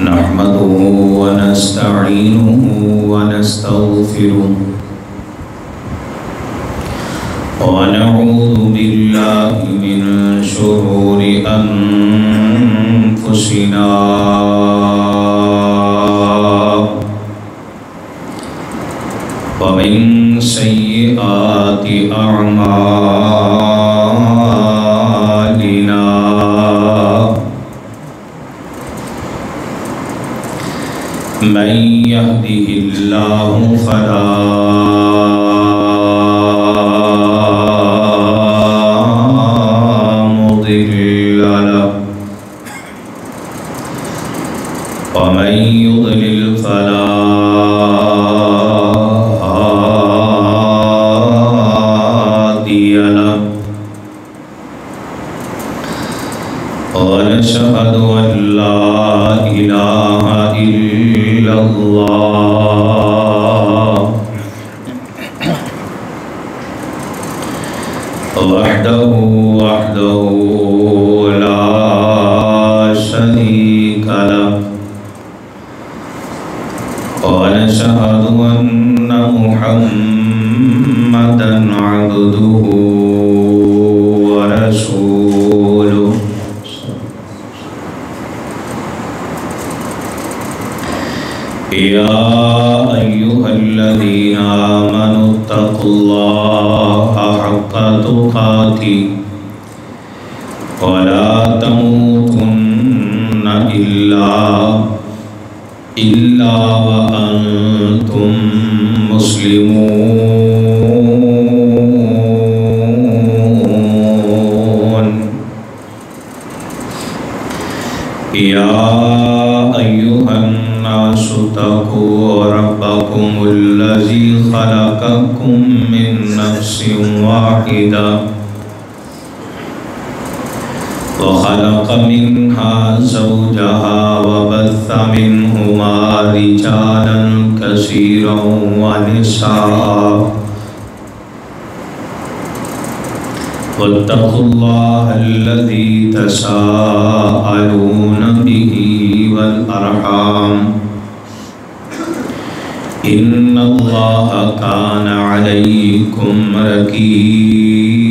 نحمده ونستعينه ونستغفره ونعوذ بالله من شرور أنفسنا ومن سيئات أعمالنا من يهده الله فلا مضل له ومن يضلل فلا هادي له ونشهد أن لا إله إلا الله وحده لا شريك له ونشهد أن محمدا عبده ورسوله يا أيها الذين آمنوا اتقوا الله حق تقاته ولا تموتن إلا وأنتم مسلمون يا أيها الناس اتقوا ربكم الذي خلقكم من نفس واحدة وخلق منها زوجها وبث منهما رجالا كثيرا ونساء واتقوا الله الذي تساءلون به والأرحام إن الله كان عليكم رقيبا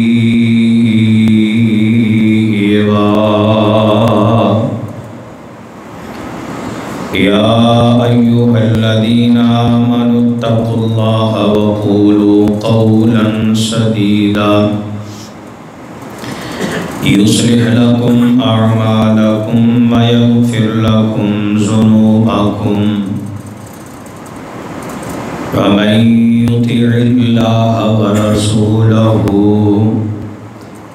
يا أيها الذين آمنوا اتقوا الله وقولوا قولا سديدا يصلح لكم أعمالكم ويغفر لكم ذنوبكم ومن يطع الله ورسوله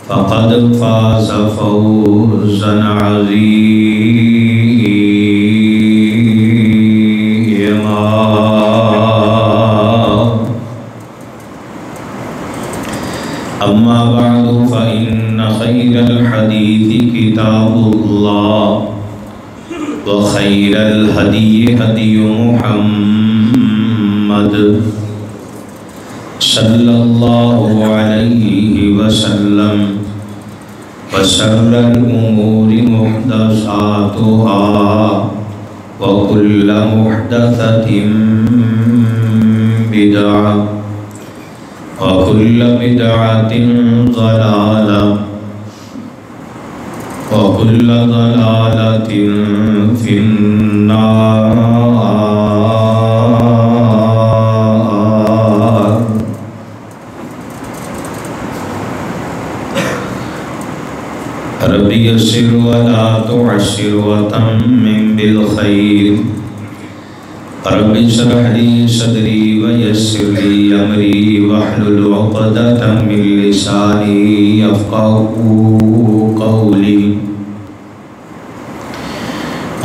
فقد فاز فوزا عظيما أما بعد فإن خير الحديث كتاب الله وخير الهدي هدي محمد صلى الله عليه وسلم وشر الأمور محدثاتها وكل محدثة بدعة وكل بدعة ضلالة وكل ضلالة في النار رب يسر ولا تعسر وتمم بالخير رب اشرح لي صدري ويسر لي أمري واحلل عقدة من لساني يفقهوا قولي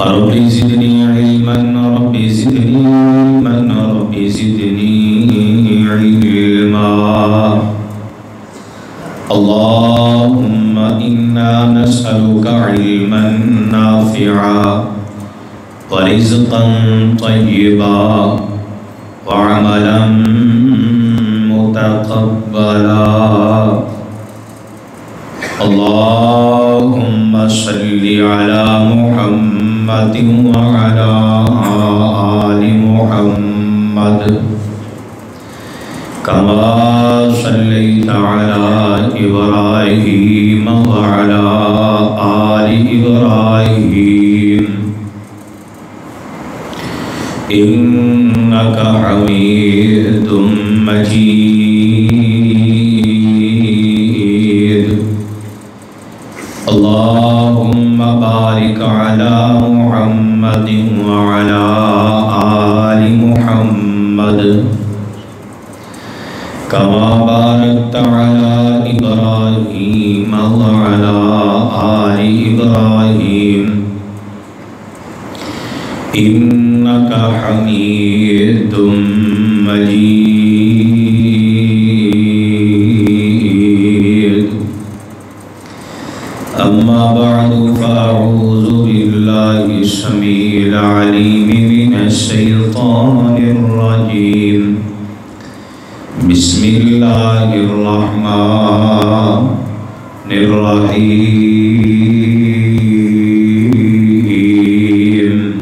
رب زدني علما رب زدني علما رب زدني علما اللهم إنا نسألك علما نافعا ورزقا طيبا وعملا متقبلا اللهم صل على محمد محمد وعلى آل محمد كما صليت على إبراهيم وعلى آل إبراهيم إنك حميد مجيد اللهم بارك على محمد وعلى آل محمد كما باركت على إبراهيم وعلى آل إبراهيم إنك حميد مجيد أما بعد فأعوذ بالله السميع العليم من الشيطان الرجيم بسم الله الرحمن الرحيم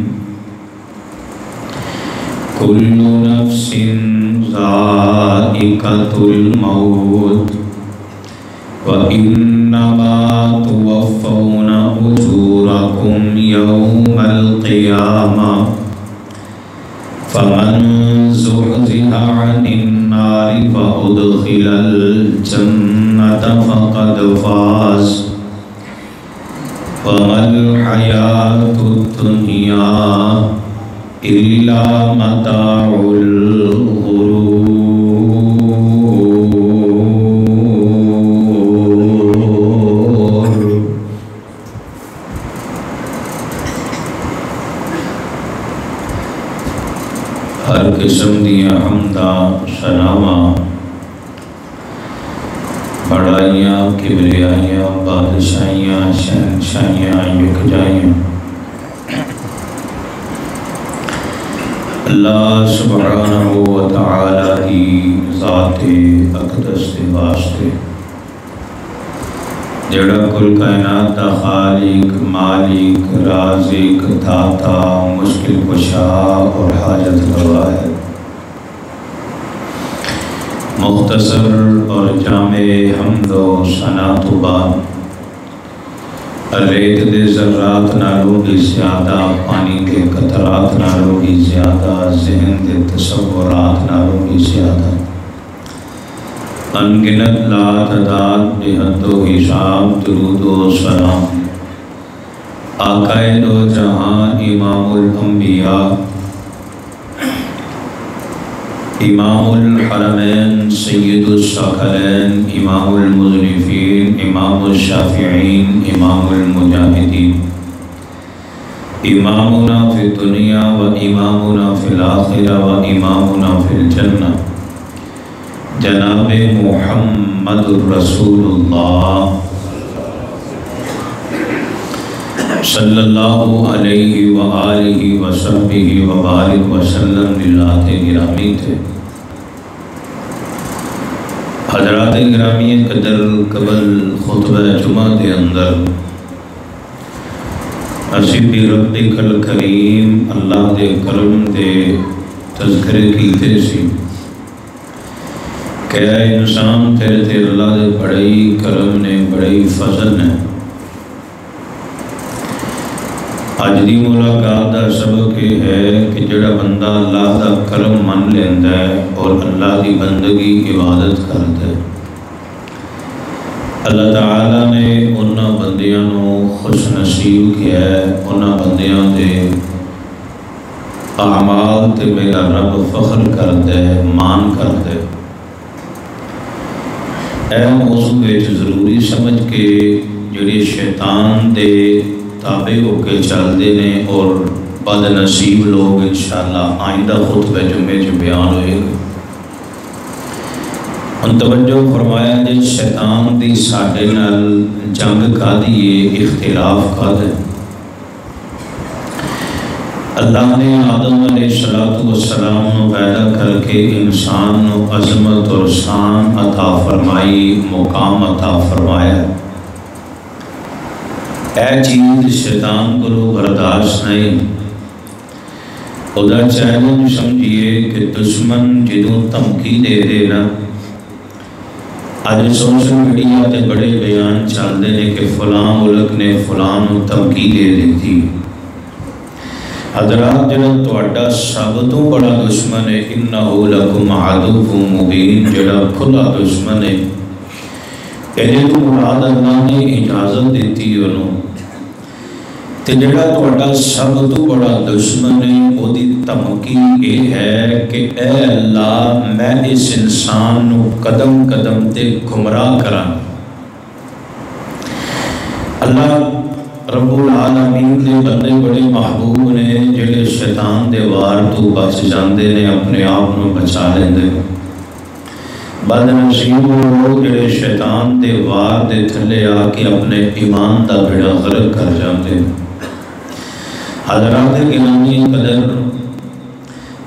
كل نفس ذائقة الموت وإنما توفون أجوركم يوم القيامة فمن زحزح عن النار فأدخل الجنة فقد فاز وما الحياة الدنيا إلا متاع الغرور ہر قسم دیا حمدہ سناواں بڑائیاں کبریائیاں بادشاہیاں شہنشاہیاں یکجائیاں اللہ سبحانہ وتعالی کی ذات اقدس کے واسطے جڑا کل کائنات دا خالق مالک رازق داتا مشکل کشا اور حاجت روا ہے مختصر اور جامع حمد و ثنا تو بعد ریت دے ذرات نالوں بھی زیادہ پانی کے قطرات نالوں بھی زیادہ ذہن دے تصورات نالوں بھی زیادہ انگنت لا تعداد بے حد و حساب درود و سلام آقا دو جہاں امام الانبیاء امام الحرمین سید الثقلین امام المذنبین امام الشافعین امام المجاہدین امامنا فی الدنیا و امامنا فی الآخرہ و امامنا فی الجنہ جناب محمد رسول اللہ صلی اللہ علیہ وآلہ وصحبہ وبارک وسلم للہ گرامی تھے حضرات گرامی قدر قبل خطبہ جمعہ دے اندر اسی بھی ربک الکریم اللہ دے کرم دے تذکرے کیتے سی کہ اے انسان تیرے تے اللہ دے بڑی کرم نے بڑی فضل نے آج دی ملاقات دا سبق یہ ہے کہ جڑا بندہ اللہ دا کرم من لیندہ ہے اور اللہ دی بندگی عبادت کرتا ہے اللہ تعالیٰ نے انہاں بندیاں نو خوش نصیب کیا ہے انہاں بندیاں دے اعمال تے میرا رب فخر کرتا ہے مان کرتا ہے اے موضوع ضروری سمجھ کے جڑے شیطان دے تابع ہو کے چل دینے اور بد نصیب لوگ انشاءاللہ آئندہ خطبہ جمعے جو بیان ہوئے گا ان توجہ فرمایا جی شیطان دی ساڑھے نال جنگ کا دیئے اختلاف کا دے اللہ نے آدم علیہ السلام نو پیدا کر کے انسان نو عظمت اور شان عطا فرمائی مقام عطا فرمایا اے چیز شیطان کو برداشت نہیں، خدا چیلنج سمجھیے کہ دشمن جدوں دھمکی دے دینا، آج سوشل میڈیا تے بڑے بیان چلتے ہیں کہ فلاں ملک نے فلاں نو دھمکی دے دیتی۔ حضرات جڑا تہاڈا سب تو بڑا دشمن ہے انہو لکم عدو مبین، جڑا کھلا دشمن ہے، یہ تو مراد اللہ نے اجازت دیتی انہوں، تے جڑا تہاڈا سب تو بڑا دشمن ہے وہ دی دھمکی یہ ہے کہ اے اللہ میں اس انسان نو قدم قدم تے گمراہ کراں۔ اللہ رب العالمین دے بندے بڑے محبوب نے جڑے شیطان دے وار تو بچ جاندے نے، اپنے آپ نو بچا لیندے۔ بد نصیب لوگ جڑے شیطان دے وار دے تھلے آ کے اپنے ایمان دا بیڑا غرق کر جاندے۔ حضرات گرامی قدر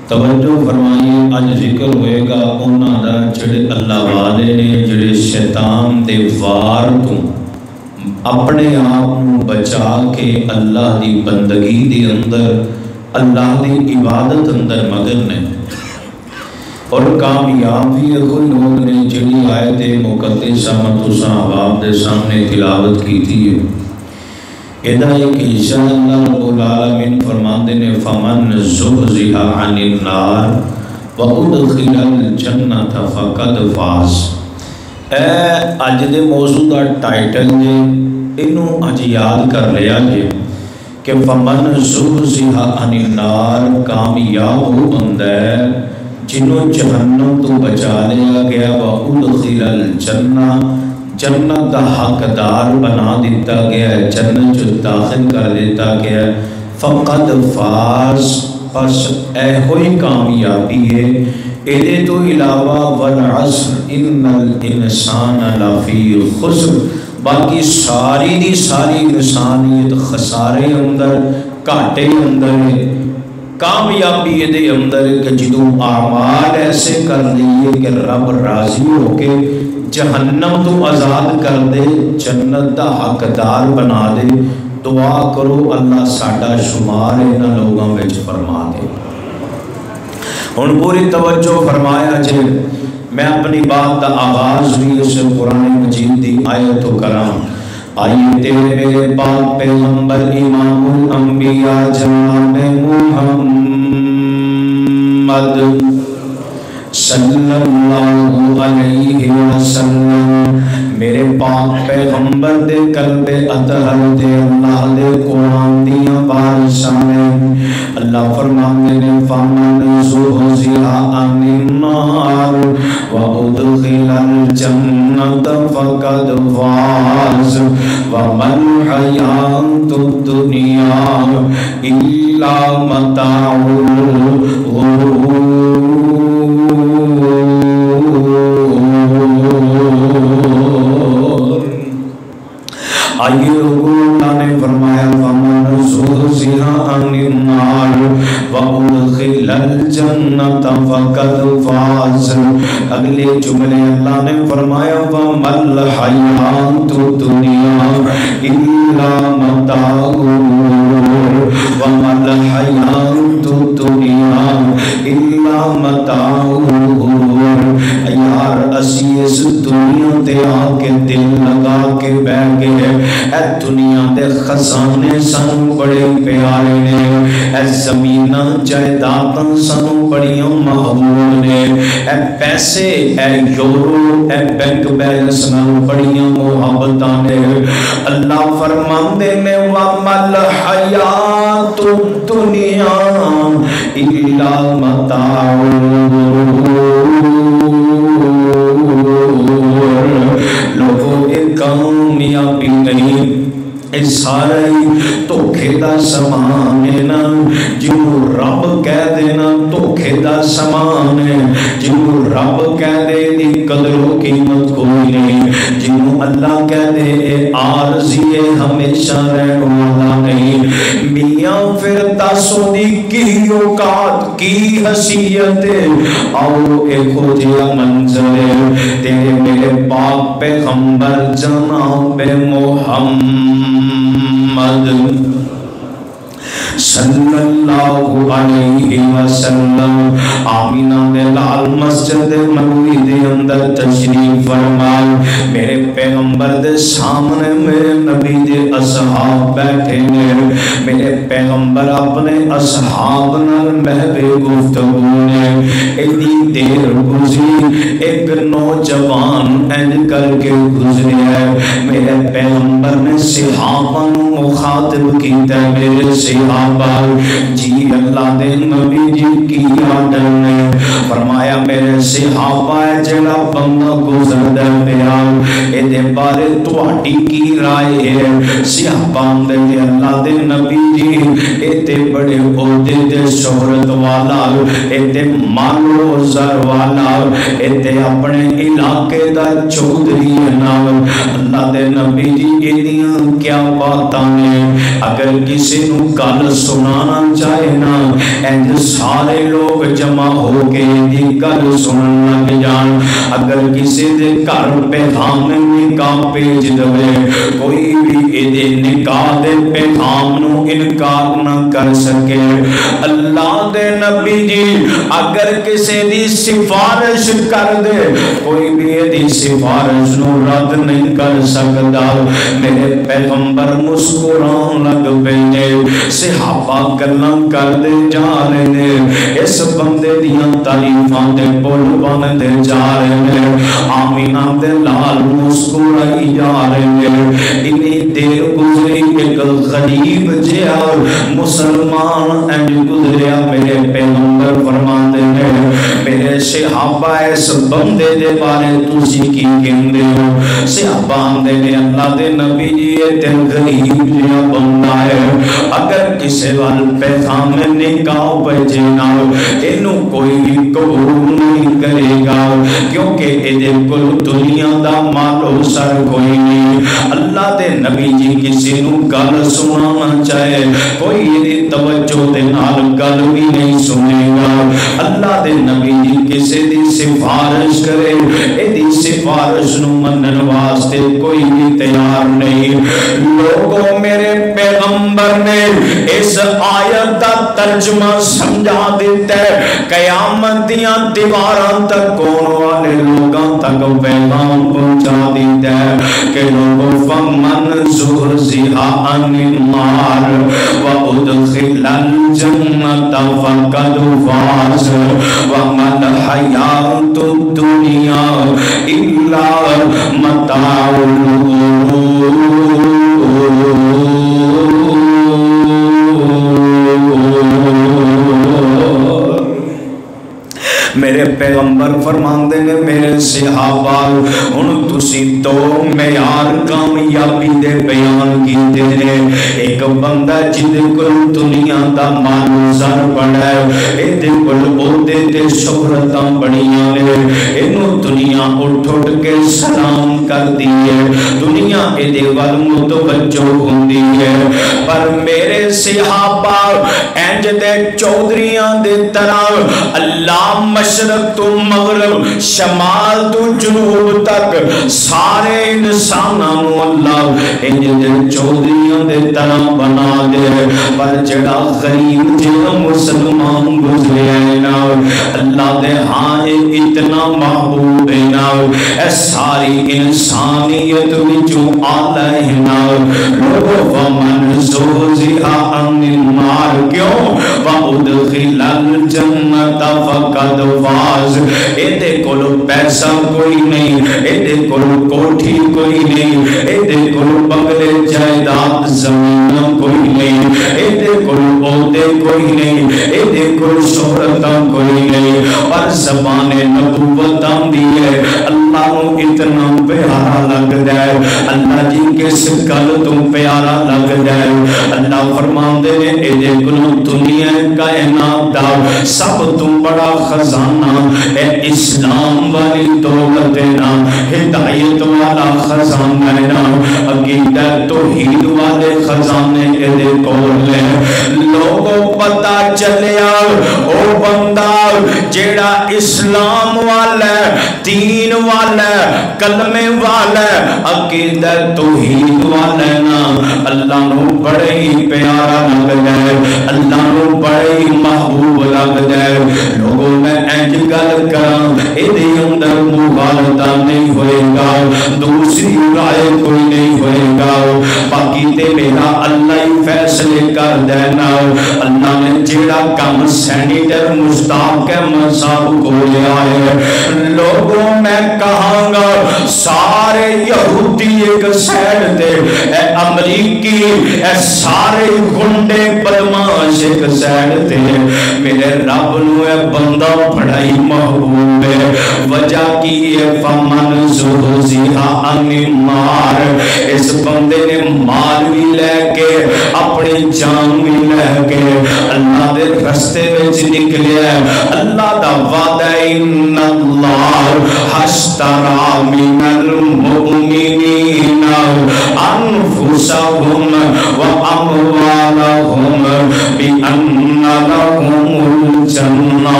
توجہ فرمائیے، آج ذکر ہوئے گا انہاں دا جڑے اللہ والے نے جڑے شیطان دے وار تو اپنے آپ بچا کے اللہ دی بندگی دے اندر، اللہ دی عبادت اندر مگن نے، اور کامیاب بھی کوئی لوگ نے جڑی آیت مقدسہ متوسا عوام دے سامنے تلاوت کی تھی۔ ادا ایک حصہ اللہ رب العالمین فرماندے نے فمن زحزح عن النار وادخل الجنۃ فقد فاز۔ اے اج دے موضوع دا ٹائٹل جے انہوں اج یاد کر لیا جے کہ فمن زحزح عن النار، کامیاب ہو بندہ ہے جنہوں جہنم تو بچا لیا گیا، وادخل الجنہ، جنت دا حقدار بنا دیتا گیا ہے، جنت جو داخل کر دیتا گیا ہے، فقد فاز، پس اے ہوئی کامیابی ہے۔ ایدے تو علاوہ والعصر ان الانسان لفی خسر، باقی ساری دی ساری انسانیت خسارے اندر، کاٹے اندر ہے۔ کامیابی دے اندر کہ جدوں اعمال ایسے کر لیے کہ رب راضی ہو کے جہنم تو آزاد کر دے، جنت دا حقدار بنا دے۔ دعا کرو اللہ ساڈا شمار انہاں لوگاں وچ فرما دے۔ ہن پوری توجہ فرمایا جے، میں اپنی بات دا آغاز بھی اس قرآن مجید دی آیت تو کراں۔ آئیے تیرے میرے پاک پیغمبر امام الانبیاء جناب محمد صلی اللہ علیہ وسلم، میرے پاک پیغمبر دے قلب اطہر دے اللہ دے قرآن دیاں بارشاں میں اللہ فرماندے نے فمن زحزح عن النار وادخل الجنۃ فقد فاز وما الحیاۃ الدنیا الا متاع الغرور۔ آئیے اللہ نے فرمایا فمن زحزح عن النار وادخل الجنۃ فقد فاز۔ اگلے جملے اللہ نے فرمایا وما الحیاۃ الدنیا الا متاع الغرور، وما الحیاۃ الدنیا الا متاع الغرور۔ یار اسی اس دنیا تے آ کے دل لگا کے بیٹھ گئے، اے دنیا دے خزانے سانو بڑے پیارے نے، اے زمیناں جائیداداں سانو بڑیاں محبوب نے، اے پیسے اے یورو اے بینک بیلنس نال بڑیاں محبتاں نے۔ اللہ فرماندے نے وَمَا الْحَيَاةُ الدُّنْيَا إِلَّا مَتَاعُ الْغُرُورِ۔ لوگوں ایک کامیابی نہیں، اس سارے دھوکھے دا سامان ہے نا، جنہوں رب کہہ دینا دھوکھے دا سامان ہے، جنہوں رب کہہ دے دی قدر و قیمت کوئی نہیں، جنہوں اللہ کہہ دے اے عارضی ہمیشہ رہنے والا نہیں۔ میاں پھر تاسوں دی کی اوقات کی حیثیت، آؤ ایک ہو جیا منظر تیرے میرے پاک پیغمبر جناب محمد محمد صلی اللہ علیہ وسلم آمینہ دے لال مسجد نبوی دے اندر تشریف فرمائے. میرے پیغمبر دے سامنے میرے نبی دے اصحاب بیٹھے نے. میرے پیغمبر اپنے اصحاب نال محبے گفتگو نے. اتنی دیر گزری ایک نوجوان اینج کر کے گزرے ہے. میرے پیغمبر نے صحابہ مخاطب کیتا ہے. میرے صحابہ جی اللہ دے نبی جی کی آڈر نے فرمایا میرے صحابہ جڑا بندہ گزر دے پیا اے بارے تواڈی کی رائے ہے؟ صحابہ دے اللہ دے نبی جی اے بڑے عہدے تے شہرت والا اے مال و زر والا اے اپنے علاقے دا چودھری نا. اللہ دے نبی جی ایدیاں کیا باتاں نے؟ اگر کسی نو گل سنانا چاہے نا اینج سارے لوگ جمع ہو کے دی گل سنن لگ جان. اگر کسی دے گھر پیغام نکاح بھیج دے کوئی بھی اے نکاح دے پیغام نو انکار نہ کر سکے. اللہ دے نبی جی اگر کسی دی سفارش کر دے کوئی بھی اے سفارش نو رد نہیں کر سکتا. میرے پیغمبر مسکران لگ پے. صحابہ گلاں کر دے جا رہے نے اس بندے دیاں تعریفاں دے بول بن دے جا رہے نے. آمینہ دے لال مسکرائی جا رہے نے. اتنی دیر گزری ایک غریب جہا مسلمان اینج گزریا. میرے پیغمبر فرماندے نے میرے صحابہ اس بندے دے بارے تسی کی کہندے ہو؟ صحابہ دے نے اللہ دے نبی جی تے غریب جہا بندہ ہے. اگر کسی وال پیغام نکاح بھیجے نا اینو کوئی بھی قبول نہیں کرے گا کیونکہ ایدے کل دنیا دا مال و سر کوئی نہیں. اللہ دے نبی جی کسی نو گل سنانا چاہے کوئی ایدی توجہ دے نال گل بھی نہیں سنے گا. اللہ دے نبی جی کسی دی سفارش کرے ایدی سفارش نو منن واسطے کوئی بھی تیار نہیں. لوگوں میرے پیغمبر نے اس آیت دا ترجمہ سمجھا دیتا ہے. قیامت دیاں دیواراں تک کون والے لوگاں تک پیغام پہنچا دیتا ہے کہ لوگوں فمن زحزح عن النار وادخل الجنت فقد فاز وما الحیاۃ الدنیا الا متاع الغرور. میرے پیغمبر فرماندے نے میرے صحابہ ان تسی دو معیار کامیابی دے بیان کیتے نے. ایک بندہ جدے کل دنیا دا مال زر بڑا ہے ایدے کل عہدے تے شہرتاں بڑیاں نے اینو دنیا اٹھ اٹھ کے سلام کر دیئے. دنیا ایدے وال متوجہ ہوندی ہے. پر میرے صحابہ اینج دے چودھریاں دے طرح اللہ مشرق تو مغرب شمال تو جنوب تک سارے انسانوں اللہ انجھے چودھریوں دے طرح بنا دے. پر جڑا غریب جڑا مسلمان گزرے ہیں نا اللہ دے ہاں اتنا محبوب ہے نا اے ساری انسانیت وچوں آلہ ہے نا. لوگوں ومن زحزح عن النار کیوں وادخل الجنت فقد فاز. ایدے کولو پیسہ کوئی نہیں ایدے کولو کوٹھی کوئی نہیں ایدے کولو بنگلے جائیداد زمین کوئی نہیں ایدے کولو عہدے کوئی نہیں ایدے کولو شہرتاں کوئی نہیں. اور زبان نبوت آندی ہے اللہ نو اتنا پیارا لگ جائے. اللہ جی کس گل تو پیارا لگ جائے. اللہ فرماندے نے ایدے کولو دنیا کائنات دا سب تو بڑا خزانہ اے اسلام والی دولت نا ہدایت والا خزانہ نا عقیدہ توحید والے خزانے کے دے کول لے. لوگوں پتہ چلیا او بندہ جیڑا اسلام والا دین والا کلمے والا عقیدہ توحید والا نا اللہ نو بڑے ہی پیارا لگ جائے اللہ نو بڑے ہی محبوب لگ جائے لوگوں میں اینج گل کرام ایدے اندر مغالطہ نہیں ہوئے گا دوسری رائے کوئی نہیں ہوئے گا باقی تے میرا اللہ ہی فیصلے کر دینا اللہ نے جیڑا کام سینیٹر مشتاق احمد صاحب کو لیا ہے لوگوں میں کہاں گا سارے یہودی ایک سیڈ دے اے امریکی اے سارے گنڈے بدماش ایک سیڈ دے میرے رب نو اے بندہ بڑائی محبوب ہے وجہ کی ہے فمن زہزیہا انی مار اس بندے نے مال بھی لے کے اپنی جان بھی لے کے اللہ دے رستے وچ نکلیا اللہ دا وعدہ ان اللہ اشترى من المؤمنین انفسهم واموالهم بان لهم الجنہ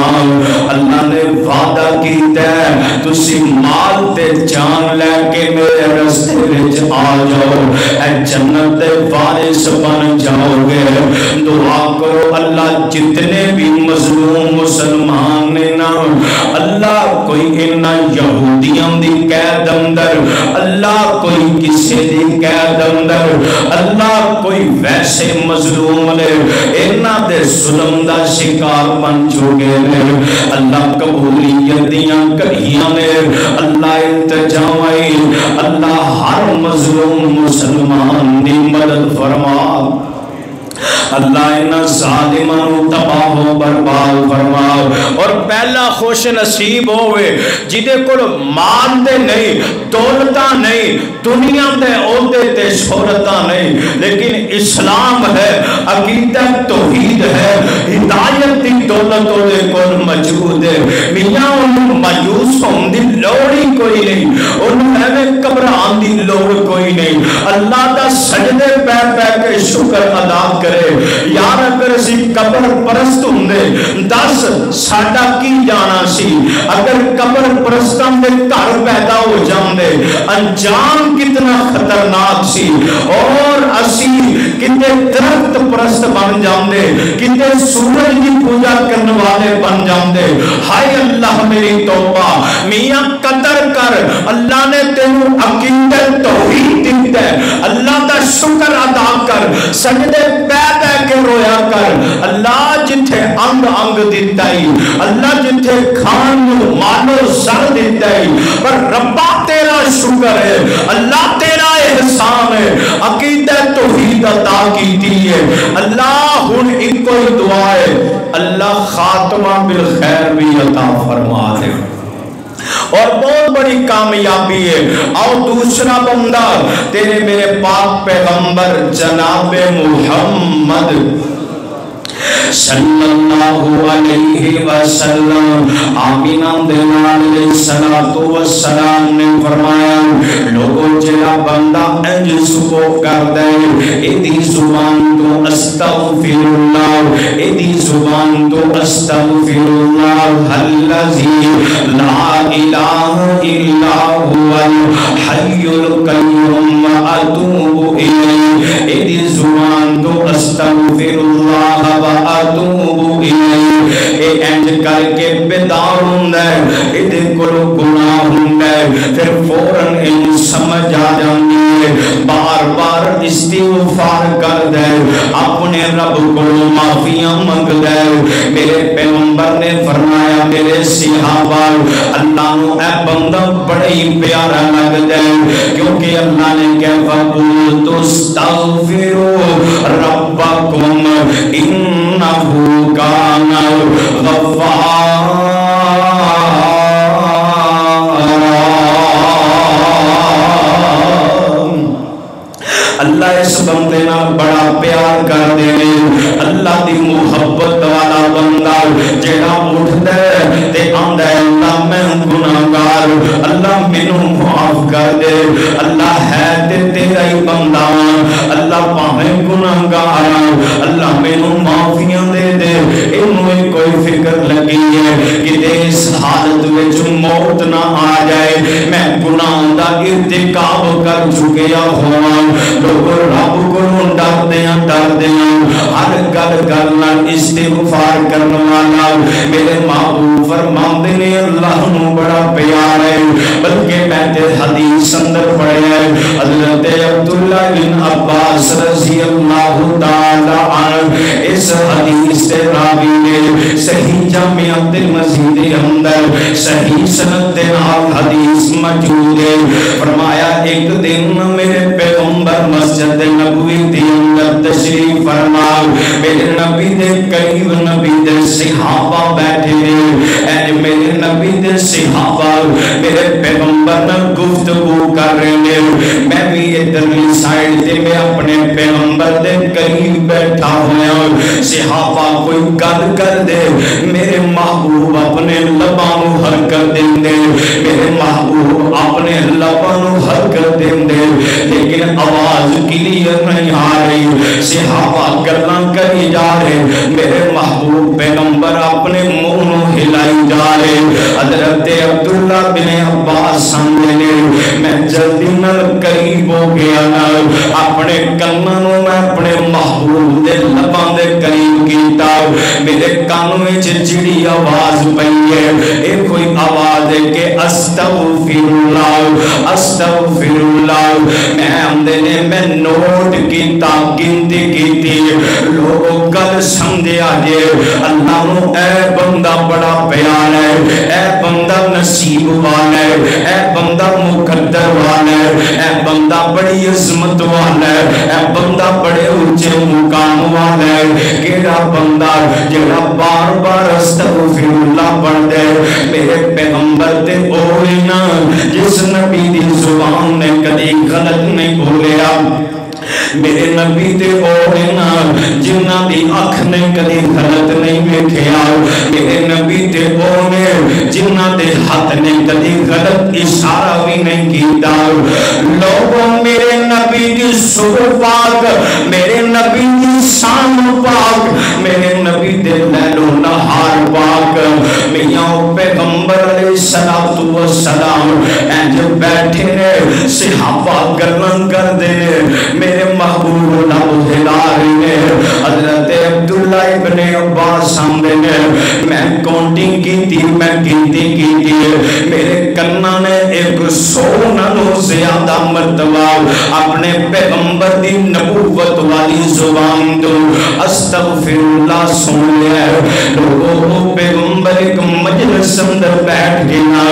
اللہ نے وعدہ کیتا ہے تسی مال تے جان لے کے میرے رستے وچ آ جاؤ اے جنت دے وارث بن جاؤ گے دعا کرو اللہ جتنے بھی مظلوم مسلمان نے نا اللہ کوئی انہاں یہودیاں دی قید اندر اللہ کوئی کسی دی قید اندر اللہ کوئی ویسے مظلوم نے انہاں دے ظلم دا شکار بن چکے نے اللہ قبولیت دیاں کڑیاں نے اللہ التجاوئی اللہ ہر مظلوم مسلمان دی مدد فرما اللہ انہاں ظالمانوں تباہ و برباد فرماؤ اور پہلا خوش نصیب ہوئے جدے کو مان دے نہیں دولتاں نہیں دنیا دے عہدے تے شہرتاں نہیں لیکن اسلام ہے عقیدہ توحید ہے ہدایت دی دولت دے کو موجود ہے میاں انہوں مایوس ہوں دی لوڑی کوئی نہیں انہوں ہمیں قبران دی لوڑ کوئی نہیں اللہ دا سجدے پہ پہ کے شکر ادا کرے یار اگر اسی قبر پرست ہوں دے دس ساڑھا کی جانا سی اگر قبر پرستان دے گھر پیدا ہو جان دے انجام کتنا خطرناک سی اور اسی کتے درخت پرست بن جان دے کتے سورج کی پوجا کرنے والے بن جان دے ہائے اللہ میری توبہ میاں قدر کر اللہ نے تینوں عقیدہ توحید دیتا ہے اللہ دا شکر ادا کر سجدے پہ کے رویا کر اللہ جتھے انگ انگ دیتا ہی اللہ جتھے کھان مانو سر دیتا ہی پر ربا تیرا شکر ہے اللہ تیرا احسان ہے عقیدہ توحید عطا کیتی ہے اللہ ہن ایک کوئی دعا ہے اللہ خاتمہ بالخیر بھی عطا فرما دے اور بہت بڑی کامیابی ہے اور دوسرا بندہ تیرے میرے پاک پیغمبر جناب محمد صلی اللہ علیہ وسلم آمینہ دینال علیہ السلام نے فرمایا لوگوں جلا بندہ انج سبو کر دے ایدی زبان تو استغفر اللہ ایدی زبان تو استغفر اللہ الذی لا الہ الا هو الحی القیوم اتوب الیہ ایدی زبان تو استغفر اللہ واتوب الیہ اے انج کر کے بیدار ہوندا ہے ایدے کولو گناہ ہوندا ہے پھر فوراً ان سمجھ آ جاندی ہے بار بار استغفار کر دے اپنے رب کو معافیاں منگ دے میرے پیغمبر نے فرمایا میرے صحابہ اللہ نو اے بندہ بڑے ہی پیارا لگ دے کیونکہ اللہ نے کہا فقل تستغفروا ربکم انہو کان غفارا اللہ اس بندے نا بڑا پیار کر دے اللہ دی محبت والا بندہ جیڑا اٹھتا ہے تے آندا ہے اللہ میں گناہگار اللہ مینوں معاف کر دے اللہ ہے تے تیرا ہی بندہ اللہ پاویں گناہگار اللہ مینوں معافیاں دے دے اینوں کوئی فکر لگی ہے حالت وچ موت نہ آ جائے میں گناہ دا ارتکاب کر چکیا ہوں لوگ رب کو ڈردیاں ہر گل کرنا استغفار کرنے والا میرے محبوب فرماندے نے اللہ نو بڑا پیار ہے بلکہ میں تے حدیث اندر پڑھیا ہے حضرت عبداللہ بن عباس رضی اللہ تعالی عنہ اس حدیث سے راوی نے صحیح جامع ترمذی اندر صحیح سند دے نال حدیث موجود ہے فرمایا ایک دن میرے پیغمبر مسجد نبوی دے اندر تشریف فرما میرے نبی دے قریب نبی دے صحابہ بیٹھے ہیں میرے نبی دے صحابہ میرے پیغمبر نہ گفتگو کر رہے ہیں میں بھی ادھرلی سائیڈ تے میں اپنے پیغمبر دے قریب بیٹھا ہوا صحابہ کوئی گل کر دے میرے محبوب اپنے لباں نو حرکت دین دے میرے محبوب اپنے لباں نو حرکت دین دے لیکن آواز کلیئر نہیں آ رہی صحابہ گلاں کری جا رہے میرے محبوب پیغمبر اپنے منہ نو ہلائی جا رہے حضرت عبداللہ بن عباس سامنے نے میں جلدی نال قریب ہو گیا نا اپنے کاناں نو میں اپنے محبوب دے لباں دے قریب کیتا میرے کانوں وچ جڑی آواز پئی ہے اے کوئی آواز ہے کہ استغفر اللہ میں اندے نے میں نوٹ کیتا گنتی کیتی لوگوں گل سمجھیا جے اللہ نو اے بندہ بڑا پیار ہے اے بندہ نصیب والا ہے اے بندہ مقدر والا ہے اے بندہ بڑی عظمت والا ہے اے بندہ بڑے اونچے مقام والا ہے کیڑا بندہ جڑا بار بار استغفر اللہ پڑھتا ہے میرے پیغمبر تے اوہی نا جس نبی دی زبان نے کدی غلط نہیں بولیا میرے نبی تے اوہی نا جنہ دی اکھ نے کدی غلط نہیں ویکھیا میرے نبی تے اوہی جنہ دے ہاتھ نے کدی غلط اشارہ بھی نہیں کیتا لوگوں میرے نبی دی سر پاک میرے نبی دی شان پاک میرے نبی دے لیل و نہار پاک میاں پیغمبر علیہ السلام اینج بیٹھے نے صحابہ گلاں کر دے میرے محبوب نبو ہلار نے حضرت عبداللہ ابن عباس سامنے نے میں کونٹنگ کی تھی میں گنتی کی تھی میرے کنہ نے 100 نالوں زیادہ مرتبہ اپنے پیغمبر دی نبوت والی زبان تو استغفر اللہ سن لیا لوگوں پیغمبر ایک مجلس اندر بیٹھ گیا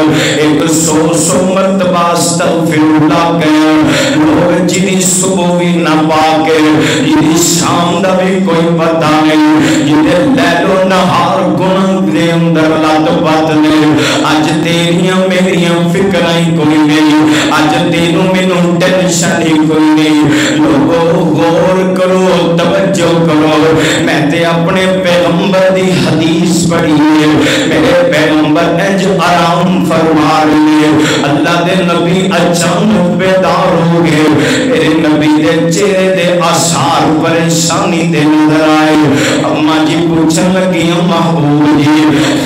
100 مرتبہ استغفر اللہ گیا لوگ جنہی صبح بھی نہ پاکے جنہی شام دا بھی کوئی پتہ نہیں جنہی لیل و نہار گناہ دے اندر لات بات نہیں آج تیریاں میریاں فکرائیں کوئی نہیں آج تینوں میں نوں ٹینشن ہی کوئی نہیں لوگوں غور کرو توجہ کرو میں تے اپنے پیغمبر دی حدیث پڑھی ہے میرے پیغمبر انج آرام فرما رہی ہے اللہ دے نبی اچانک بیدار ہو گئے میرے نبی دے چہرے دے آثار پریشانی دے نظر آئے اماں جی پوچھن لگی محبوب جی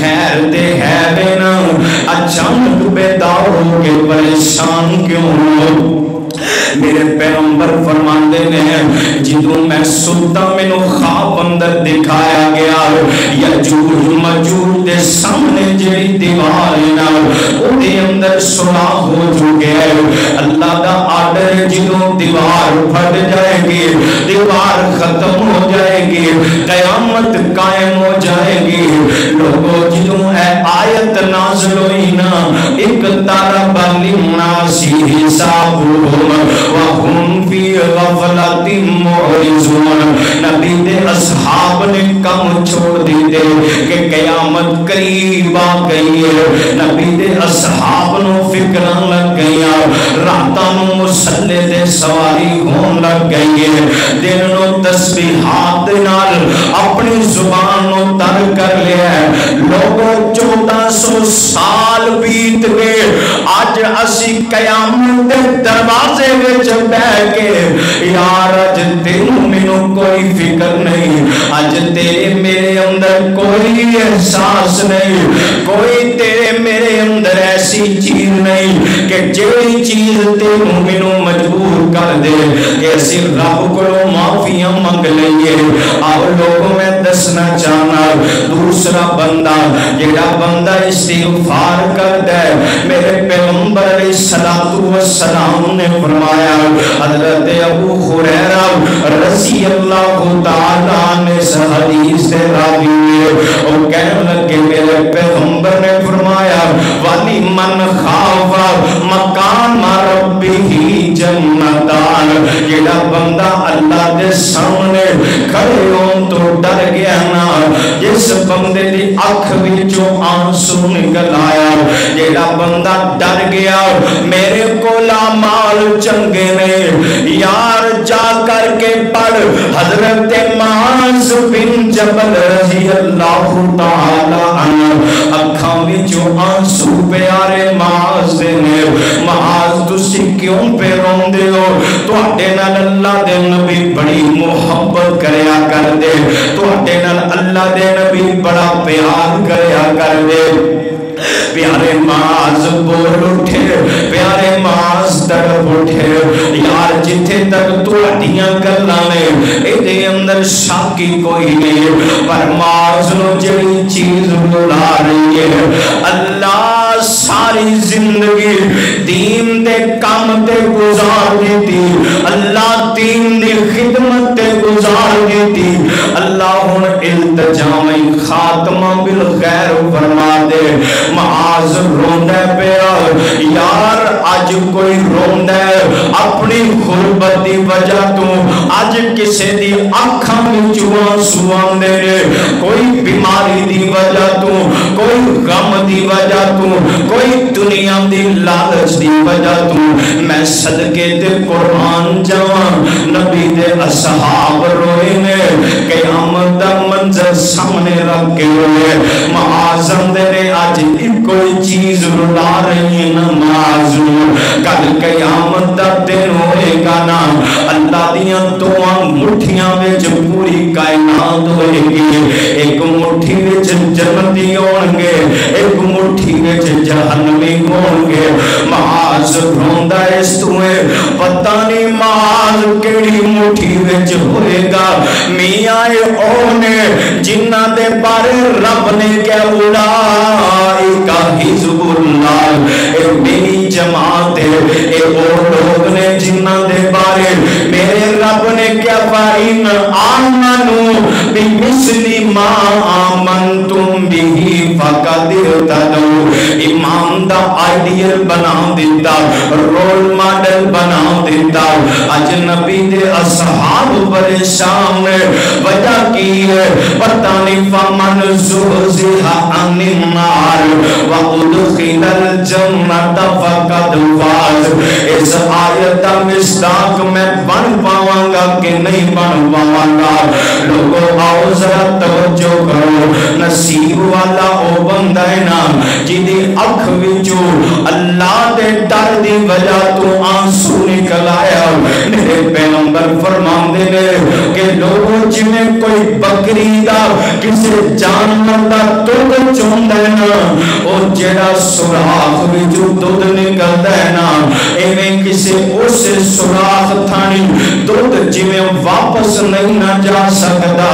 خیر دے ہے بینا اچانک بیدار ہو کے پریشان کیوں ہو میرے پیغمبر فرماندے نے جدوں میں ستا مینوں خواب اندر دکھایا گیا یجوج مجوج دے سامنے جڑی دیوار ہے نا او دے اندر سوراخ ہو چکے ہیں اللہ دا آرڈر جدوں دیوار پھٹ جائے گی دیوار ختم ہو جائے گی قیامت قائم ہو جائے گی لوگوں جدوں اے آیت نازل ہوئی نا ایک تارا بالی مناسی حساب وَهُمْ فِي غَفْلَةٍ مُعْرِضُونَ نبی دے اصحاب نے کم چھوڑ دیتے کہ قیامت قریب آ گئی ہے نبی دے اصحاب نو فکران لگ گئی راتاں نو مسلے دے سواری ہون لگ گئی ہے دن نو تسبیحات نال اپنی زبان نو تر کر لیا ہے لوگوں 1400 سال بیت گئے آج اسی قیامت دے دروازے وچ بیٹھ کے یا رب اج تینوں مینوں کوئی فکر نہیں، اج تیرے میرے اندر کوئی احساس نہیں، کوئی تیرے میرے اندر ایسی چیز نہیں کہ جیڑی چیز تینوں مینوں مجبور کر دے کہ اسی رب کو معافیاں منگ لئیے۔ آؤ لوگوں میں دسنا چاہنا دوسرا بندہ جیڑا بندہ استغفار کرتا ہے، میرے پیغمبر علیہ السلام نے فرمایا، حضرت ابو ہریرہ رضی اللہ تعالیٰ عنہ اس حدیث سے راوی ہے، وہ کہنے لگے میرے پیغمبر نے فرمایا وَلِمَنْ خَافَ مَقَامَ رَبِّهِ جَنَّتَانِ، جیڑا بندہ اللہ دے سامنے کھڑے ہون تو ڈر گیا نا، جس بندے دی اکھ وچوں آنسو نکل آیا، جیڑا بندہ ڈر گیا میرے کول اعمال چنگے نے، یار جا کر کے پڑھ حضرت معاذ بن جبل رضی اللہ تعالی عنہ اکھاں وچوں آنسو پیارے معاذ دے نے، معاذ تسی کیوں پہ روندے ہو؟ تواڈے نال اللہ دے نبی بڑی محبت کریا کر دے، تواڈے نال اللہ دے نبی بڑا پیار کریا کر دے۔ پیارے معاذ بول اٹھے، پیارے معاذ تڑپ اٹھے، یار جتھے تک تواڈیاں گلاں نے ایدے اندر شاکی کوئی نہیں، پر معاذ نو جڑی چیز بلا رہی ہے، اللہ ساری زندگی دین دے کام تے گزار دیتی، اللہ دین دی خدمت تے گزار دیتی، اللہ ہن التجامی خاتمہ بالخیر فرما دے۔ معاذ روندہ پیا، یار آج کوئی روندہ اپنی غربت دی وجہ تو، آج کسے دی آنکھاں وچوں آنسو آندے نے، کوئی بیماری دی وجہ تو، کوئی غم دی وجہ تو، کوئی دنیا دی لالچ دی وجہ تو، میں صدقے تے قرآن جاواں نبی دے اصحاب روئے نے، قیامت دا منظر سامنے رکھ کے روئے، معاذ اندرے آج کوئی چیز رلا رہی نماز، کل قیامت دا دن ہوئے گا نا، اللہ دیاں دعاں مٹھیاں وچ پوری کائنات ہوئے گی، ایک مٹھی وچ جنتی ہونگے، ایک مٹھی وچ جہنمی ہونگے۔ معاذ روندا اس توئے پتہ نہیں معاذ کیڑی مٹھی وچ ہوئے گا، میاں اونے جنہ دے بارے رب نے کیا اولائکا حزب اللہ، اے میری جماعت ہے، اے اور لوگ نے جنہ دے بارے میرے رب نے کیا فَإِنْ آمَنُوا بِمِثْلِ مَا آمَنْتُمْ بِهِ فَقَدْ اهْتَدَوْا، امام دا آئیڈیل بنا دیتا، رول ماڈل بنا دیتا، اج نبی دے اصحاب پریشان میں وجہ کی ہے پتہ نہیں، فَمَنْ زُحْزِحَ عَنِ النَّارِ وَأُدْخِلَ الْجَنَّةَ فَقَدْ فَازَ۔ اس آیت مصداق میں بن پاواں گا کہ نہیں بن پاواں گا؟ لوگوں آؤ ذرا توجہ کرو، نصیب والا او بندہ ہے نا جدی اکھ وچوں اللہ دے ڈر دی وجہ تو آنسو نکل آیا۔ میرے پیغمبر فرماندے نے کہ لوگوں جویں کوئی بکری دا کسے جانور دا دودھ چوندا ہے نا، او جڑا سوراخ وچوں دودھ نکلدا ہے نا، ایویں کسے اس سوراخ تھانی دودھ جویں واپس نہیں نہ جا سکدا۔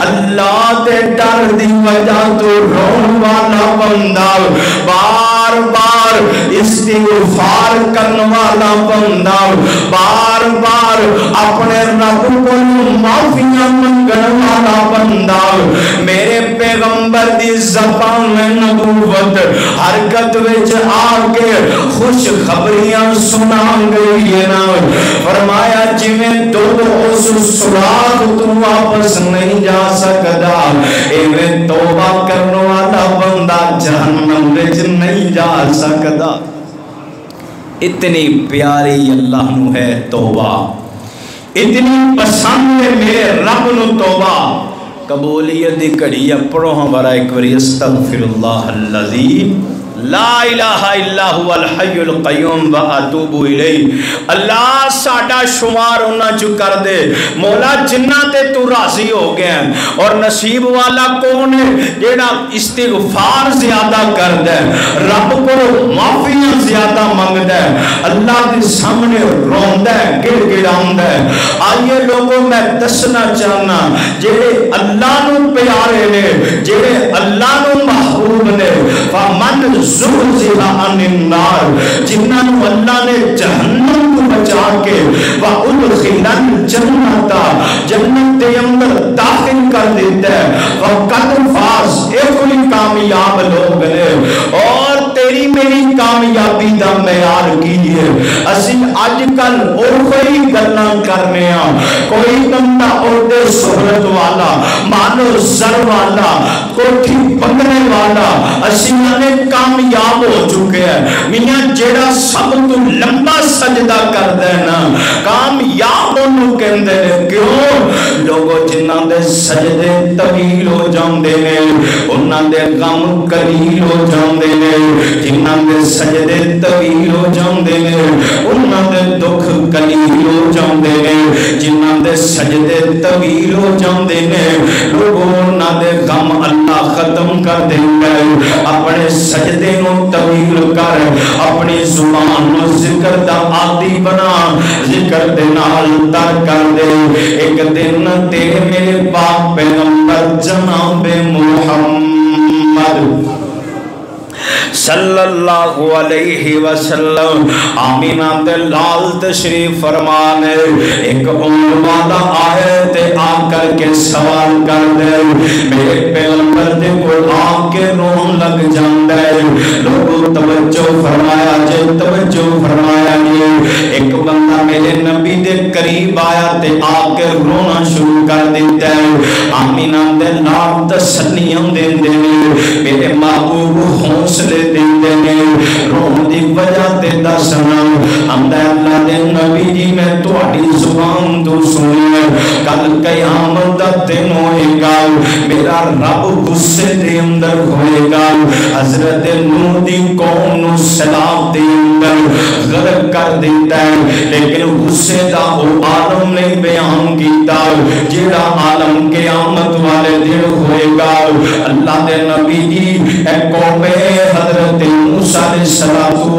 اللہ دے ڈر دی وجہ تو رون والا بندہ، بار بار استغفار کرنے والا بندہ، بار بار اپنے رب کو معافیاں منگن والا بندہ، میرے پیغمبر دی زبان نبوت حرکت وچ آ کے خوش خبریاں سنا گئی ہے نا، فرمایا جویں دودھ اس سوراخ تو واپس نہیں جا سکدا، ایویں توبہ کرنے والا بندہ جہنم وچ نہیں جا سکدا۔ اتنی پیاری اللہ نو ہے توبہ، اتنی پسند ہے میرے رب نو توبہ۔ قبولیت دی کڑی پڑھو ہمارا ایک باری استغفر اللہ الذی لا الہ الا هو الحی القیوم واتوب الیہ. اللہ ساڈا شمار انہاں چ کر دے مولا جنہ تے تو راضی ہو گیا. اور نصیب والا کون ہے؟ جیڑا استغفار زیادہ کردا ہے، رب کو معافیاں زیادہ منگدا ہے، اللہ کے سامنے روندا ہے، گڑ گڑاوندا ہے. آئیے لوگوں میں دسنا چاہنا جڑے اللہ نو پیارے نے، جڑے اللہ نو محبوب نے، فمن زحزح عن النار، جنہاں نو اللہ نے جہنم کو بچا کے وادخل الجنت، جنت کے اندر داخل کر دیتا ہے، فقد فاز، اے کوئی کامیاب لوگ نے. اور تیری میری کامیابی دا معیار کی ہے؟ اسی اج کل اور کوئی گلاں کرنے ہاں، کوئی بندہ عہدے شہرت والا، مال و زر والا، کوٹھی بنگلے والا، اسی نے کامیاب ہو چکے ہیں. میاں جیڑا سب تو لمبا سجدہ کردا ہے نا، کامیاب انہوں کہندے نے. کیوں؟ لوگوں جنہاں دے سجدے طویل ہو جاندے نے انہاں دے غم قلیل ہو جاندے نے، جنہاں دے سجدے طویل ہو جاندے نے انہاں دے دکھ قلیل ہو جاندے نے، جنہاں دے سجدے طویل ہو جاندے نے لوگوں انہاں دے غم اللہ ختم کر دیندا ہے. اپنے سجدے نو طویل کر، اپنی زبان نو ذکر دا عادی بنا، ذکر دے نال تر کر دے. ایک دن تیرے میرے پاک پیغمبر جناب محمد صلی اللہ علیہ وسلم آمینہ تے لال تشریف فرمانے. ایک عمر والا آئے تے آ کر کے سوال کر دے، میرے پیغمبر دے کول آ کے رون لگ جاندے. لوگوں توجہ فرمایا جے، توجہ فرمایا جے. ایک بندہ میرے نبی دے قریب آیا تے آ کے رونا شروع کر دیتا ہے. آمینہ تے لال تسلیاں دیندے نے، میرے محبوب حوصلے دیندے نے. روح دی وجہ تے دسنا ہمدا اللہ دے نبی جی میں تہاڈی زبان تو سنیا کل قیامت دا دن ہوئے گا، میرا رب غصے دے اندر ہوئے گا. حضرت نوح دی قوم نو سیلاب دے اندر غرق کر دیتا ہے، لیکن غصے دا او عالم نے بیان کیتا جیڑا عالم قیامت والے دن ہوئے گا. اللہ دے نبی جی اے قوم حضرت موسیٰ علیہ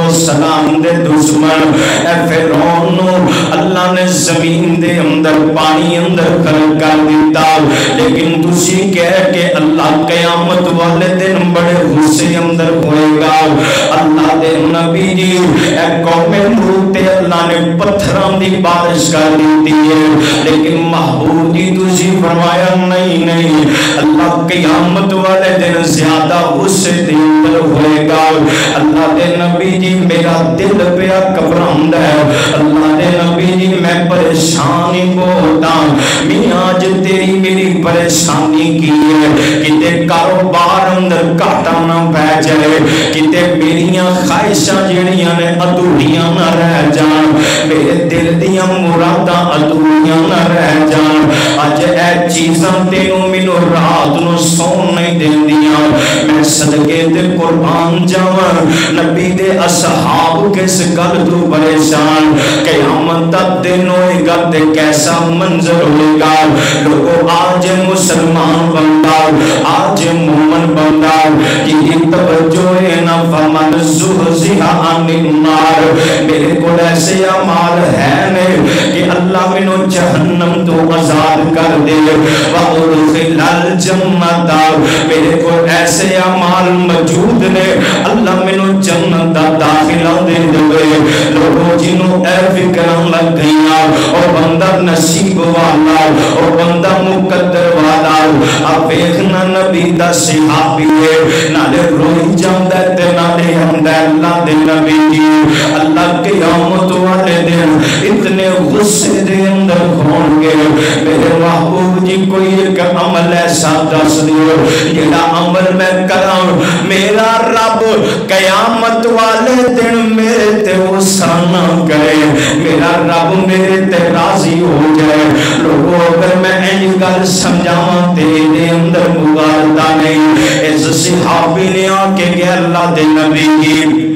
السلام دے دشمن اے فرعون نو اللہ نے زمین دے اندر پانی اندر غرق کر دیتا، لیکن تسی کہہ کہ اللہ قیامت والے دن بڑے غصے اندر ہوئے گا. اللہ دے نبی جی اے قوم لوط تے اللہ نے پتھراں دی بارش کر دیتی ہے، لیکن محبوب جی تسی فرمایا نہیں نہیں، اللہ قیامت والے دن زیادہ غصے دے اندر ہوئے گا. اللہ دے نبی جی میرا دل پیا گھبراندا ہے، اللہ دے نبی جی میں پریشانی بہت ہاں. میاں اج تیری میری پریشانی کی ہے؟ کتے کاروبار اندر گھاٹا نہ پہ جائے، کتے میریاں خواہشاں جڑیاں نے ادھوریاں نہ رہ جان، میرے دل دیاں مراداں ادھوریاں نہ رہ جان. اج اے چیزاں تینوں مینوں رات نو سون نہیں دیندیاں. میں صدقے تے قربان جاواں، نبی دے اصحاب کس گل تو پریشان. قیامت دا دن ہوئے گا تے کیسا منظر ہوئے گا. لوگوں آج مسلمان بندہ، آج مومن بندہ یہ توجہ ہے نا. فمن زحزح عن النار، میرے کو ایسے اعمال ہے نے کہ اللہ منو جہنم تو آزاد کر دے. وادخل الجنت، میرے کو ایسے اعمال موجود نے اللہ منو جنت دا داخلہ دے دے. لوگوں جنوں اے فکراں لگ گئیاں او بندہ نصیب والا، او بندہ مقدر والا. اب ویکھنا نبی دا صحابی ہے، نالے روئی جاندا تے نالے ہمدا اللہ دے نبی جی. اللہ قیامت والے دن اتنے غصے دے اندر ہون گے. میرے محبوب جی کوئی ایک عمل ایسا دس دیو جڑا عمل میں کراں میرا رب قیامت والے دن میرے تے غصہ نہ کرے، میرا رب میرے تے راضی ہو جائے. لوگوں اگر میں این گل سمجھاواں تے دے اندر مغالطہ نہیں، اس صحابی نے آ کے گیا اللہ دے نبی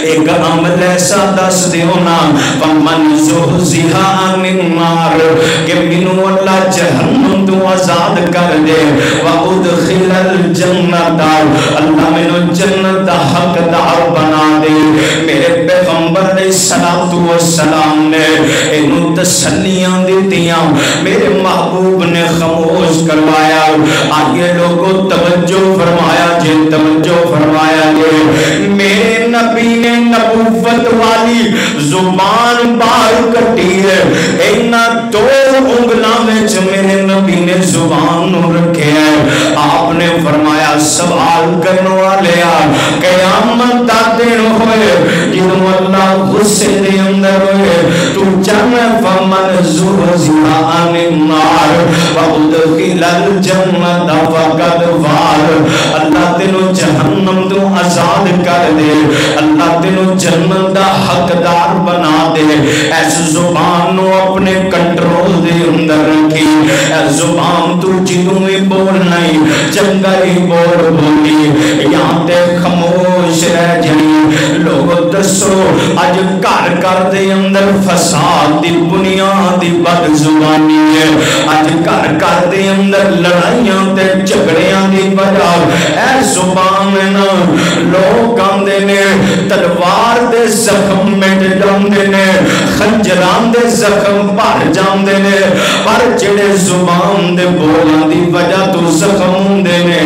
ایک عمل ایسا دس دیو نا فمن زحزح عن النار کہ منو اللہ جہنم تو آزاد کر دے وادخل الجنت اللہ منو جنت حقدار بنا دے میرے پیغمبر علیہ الصلوۃ والسلام نے انہوں تسلیاں دیتیاں میرے محبوب نے خاموش کروایا آئیے لوگوں توجہ فرمایا جے توجہ فرمایا جے میرے نبی نے نبوت والی زبان باہر کٹی ہے اینا دو انگلاں وچ میرے نبی نے زبان نو رکھے ہے آپ نے فرمایا سوال کرنے والے قیامت دا دن ہوئے جدوں اللہ غصے دے اندر ہوئے تو جن فمن زحزح عن النار وادخل الجنت فقد فاز اللہ تینوں جہنم تو آزاد کر دے اللہ تینوں جنت دا حقدار بنا دے اس زبان نو اپنے کنٹرول دے اندر رکھی اس زبان تو جدوں بھی بولنا ہی چنگا ہی بولی یہاں تے خاموش رہ جائیں لوگ دسو اج گھر دے اندر فساد دی بنیادی بد زبانی ہے اج گھر دے اندر لڑائیاں تے جھگڑیاں دی وجہ اے زبان نا لوگ آندے نے تلوار دے زخم مٹ جاندے نے خنجران دے زخم بھر جاندے نے پر جڑے زبان دے بولاں دی وجہ تو زخم ہوندے نے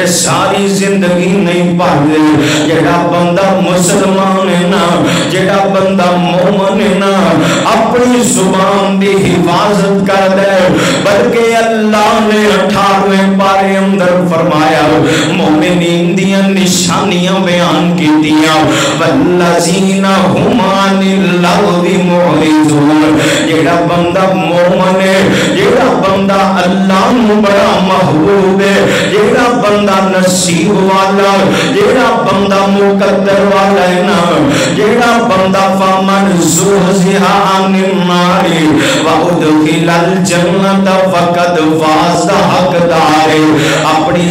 اے ساری زندگی نہیں بھردے جڑا بندہ مسلمان ہے نا جڑا بندہ مومن ہے نا اپنی زبان دی حفاظت کر دے بلکہ اللہ نے 18ویں پارے اندر فرمایا مومنین دیاں نشانیاں بیان کی دیا والذین هم عن اللغو معرضون جڑا بندہ مومن ہے جڑا بندہ اللہ نو بڑا محبوب ہے جڑا بندہ نصیب والا جڑا بندہ مقدر والا ہے نا جڑا بندہ فمن زحزح عن النار وادخل الجنت فقد فاز حقدار اپنی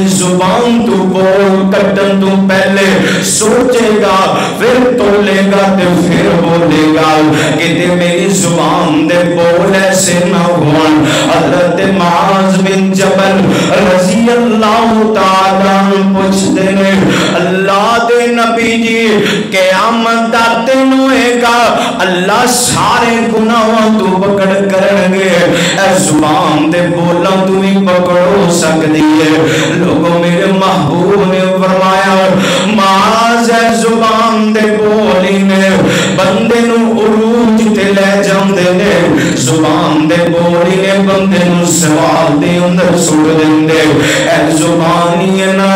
زبان تو بول کٹن تو پہلے سوچے گا پھر تولے گا تے پھر بولے گا کہ میری زبان دے بول ایسے نہ ہون حضرت معاذ بن جبل رضی اللہ تعالیٰ پوچھتے ہیں اللہ دے نبی جی قیامت دا دن ہوئے گا اللہ سارے گناہوں تو پکڑ کرنگے اے زبان دے بولا تو ہی پکڑو سکتی ہے لوگوں میرے محبوب نے فرمایا معاذ زبان دے بولی نے بندے نو عروج تے لے جاندے نے زبان دے بولی نے بندے نو سوال دے اندر سڑ دے اے زبانی نا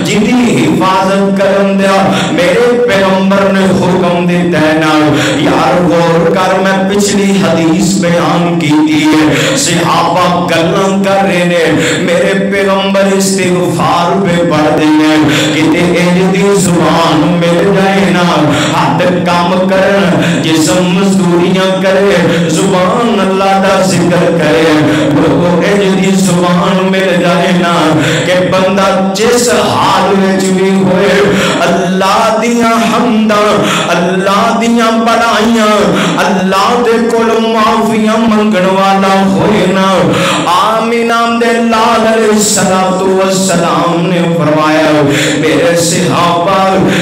جدی حفاظت کرن دیا میرے پیغمبر نے حکم دیتا ہے نا یار غور کر میں پچھلی حدیث بیان کی دی ہے صحابہ گلن کر رہے نے میرے پیغمبر استغفار پہ پڑھ دینے کتے ایجدی زبان مل جائے نا ہاتھ کام کرن جسم مزدوریاں کرے زبان اللہ دا ذکر کرے لوگوں ایجدی زبان مل جائے نا کہ بندہ جس حال میں بھی ہوئے اللہ دیاں حمدہ اللہ دیاں بڑائیاں اللہ دے کول معافیاں منگن والا ہوئے نا آمین آمد اللہ علیہ السلام نے فرمایا میرے صحابہ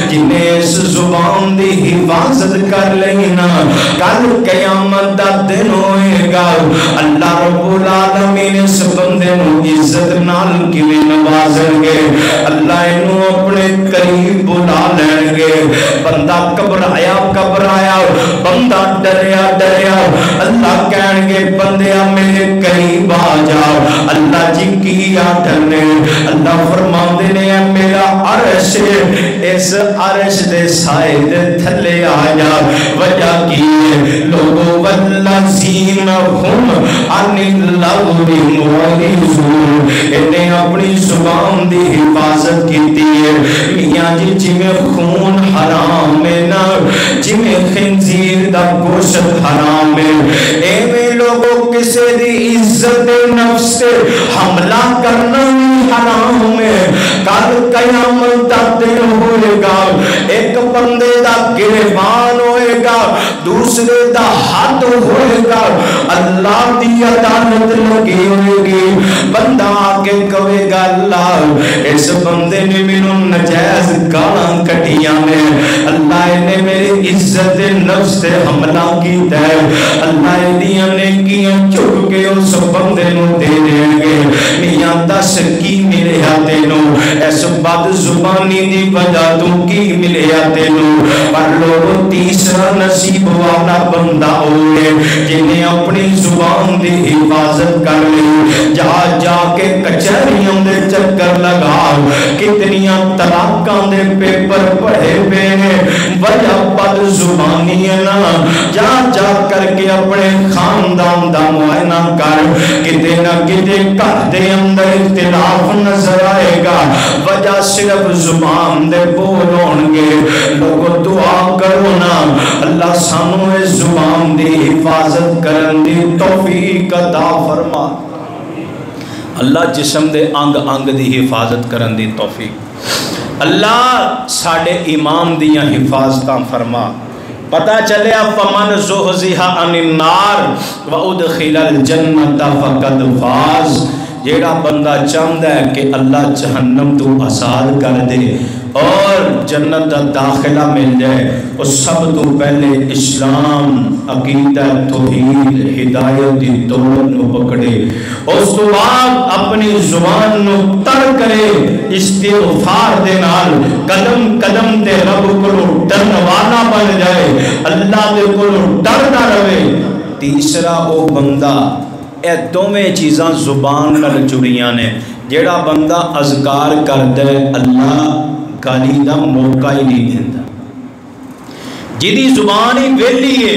جنہیں اس زبان دی حفاظت کر لینا کل قیامت دا دن ہوئے گا اللہ رب العالمین اس بندے نو عزت نال کی نوازن گے اللہ انہوں اپنے قریب بلا لین گے بندہ گھبرایا بندہ ڈریا اللہ کہن گے بندیا میرے قریب آ جا اللہ جی کی ڈرنے اللہ فرماندے نے میرا عرش اس عرش دے سائے دے تھلے آ جا وجہ کی لوگوں والذین هم عن اللغو معرضون انہیں اپنی زبان دی حفاظت کی ہے میاں جی جمیں خون حرام ہے نا جمیں خنزیر دا گوشت حرام ہے ایویں لوگوں کسے دی عزت نفس سے حملہ کرنا حرام کل قیامت دا دن ہوئے گا، ایک بندے دا گریبان ہوئے گا، دوسرے دا ہاتھ ہوئے گا، اللہ دی عدالت لگی ہوئے گی، بندہ آگے کہے گا اللہ اس بندے نے مینوں نجائز گالاں کٹیاں نے، اللہ نے میری عزت نفس سے حملہ کیتا ہے، اللہ دیاں نیکیاں چک کے اس بندے نو دے دیں گے، میاں دس کی ملیا تینوں اس بد زبانی دی وجہ تو کی ملیا تینوں، پر لوگ تیسرا نصیب والا بندہ ہوئے جنہیں اپنی زبان دی حفاظت کر لی، جا جا کے کچہریوں دے چکر لگا، کتنیاں طلاقاں دے پیپر پڑھے پے وجہ بد زبانی نا، جا جا کر کے اپنے خاندان دا معائنہ کر، کتے نہ کتے گھر دے اندر اختلاف نظر آئے گا، وجہ صرف زبان دے بول ہون گے، لوگوں دعا کرو نا اللہ سانو اس زبان دی حفاظت کرن دی توفیق عطا فرما، اللہ جسم دے انگ انگ دی حفاظت کرن دی توفیق، اللہ ساڑے امام دیاں حفاظتاں فرما، پتہ چلے فمن زحزح عن النار وادخل الجنت فقد فاز، جیڑا بندہ چاہتا ہے کہ اللہ جہنم تو آزاد کر دے اور جنت دا داخلہ مل جائے، وہ سب تو پہلے اسلام، عقیدہ، توحید، ہدایت دی دولت نو پکڑے، اس تو بعد اپنی زبان نو تر کرے استغفار دے نال، قدم قدم تے رب کو ڈرن والا بن جائے، اللہ دے کو ڈردا رہے، تیسرا وہ بندہ اے دوویں چیزاں زبان نال جڑیاں نے، جیڑا بندہ اذکار کردا ہے اللہ گالی دا موقع ہی نہیں دیندا، جدی زبان ہی ویلی ہے،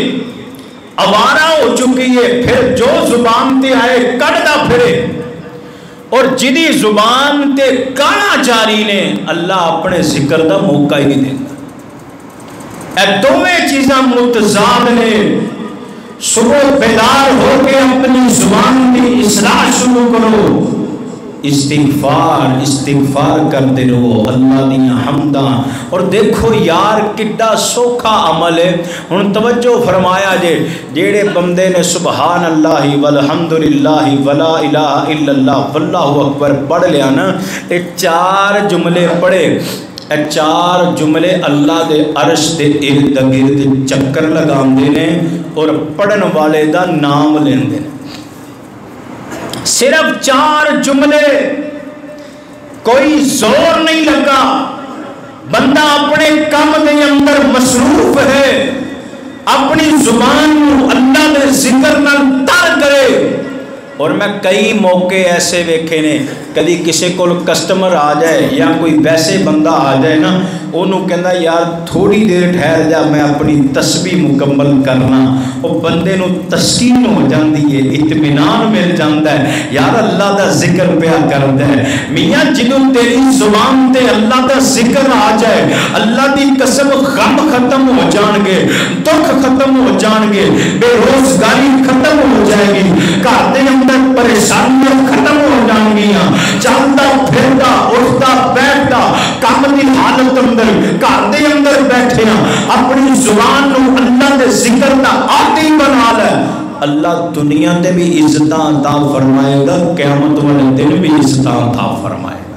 آوارہ ہو چکی ہے، پھر جو زبان تے آئے کڑدا پھرے، اور جدی زبان تے گانا جاری نے اللہ اپنے ذکر دا موقع ہی نہیں دیندا، اے دوویں چیزاں متضاد نے، صبح بیدار ہو کے اپنی زبان کی اصلاح شروع کرو، استغفار کرتے رہو، اللہ دیاں حمداں، اور دیکھو یار کتنا سوکھا عمل ہے، ہن توجہ فرمایا جیڑے بندے نے سبحان اللہ والحمدللہ ولا الہ الا اللہ واللہ اکبر پڑھ لیا نا، یہ 4 جملے پڑھے، اے 4 جملے اللہ دے عرش دے ارد گرد چکر لگاندے نے اور پڑھن والے دا نام لیندے نے، صرف 4 جملے، کوئی زور نہیں لگا، بندہ اپنے کام دے اندر مصروف ہے، اپنی زبان اللہ دے ذکر نال تر کرے، اور میں کئی موقع ایسے ویکھے نے، کدی کسی کو کسٹمر آ جائے یا کوئی ویسے بندہ آ جائے نا، انہوں کہنا یار تھوڑی دیر ٹھہر جا میں اپنی تسبیح مکمل کرنا، وہ بندے نو تسکین ہو جاندی ہے، اطمینان مل جاندہ ہے، یار اللہ دا ذکر پیا کرتا ہے، میاں جنوں تیری زبان تے اللہ دا ذکر آ جائے، اللہ دی قسم غم ختم ہو جان گے، دکھ ختم ہو جان گے، بے روزگاری ختم ہو جائے گی، گھر دے اندر پریشانیاں ختم ہو جان گیاں، چلتا پھرتا اٹھتا بیٹھتا کام دی حالت اندر گھر دے اندر بیٹھے اپنی زبان نو اللہ دے ذکر دا عادی بنا لے، اللہ دنیا دے بھی عزتاں عطا فرمائے گا، قیامت والے دن بھی عزتاں عطا فرمائے گا،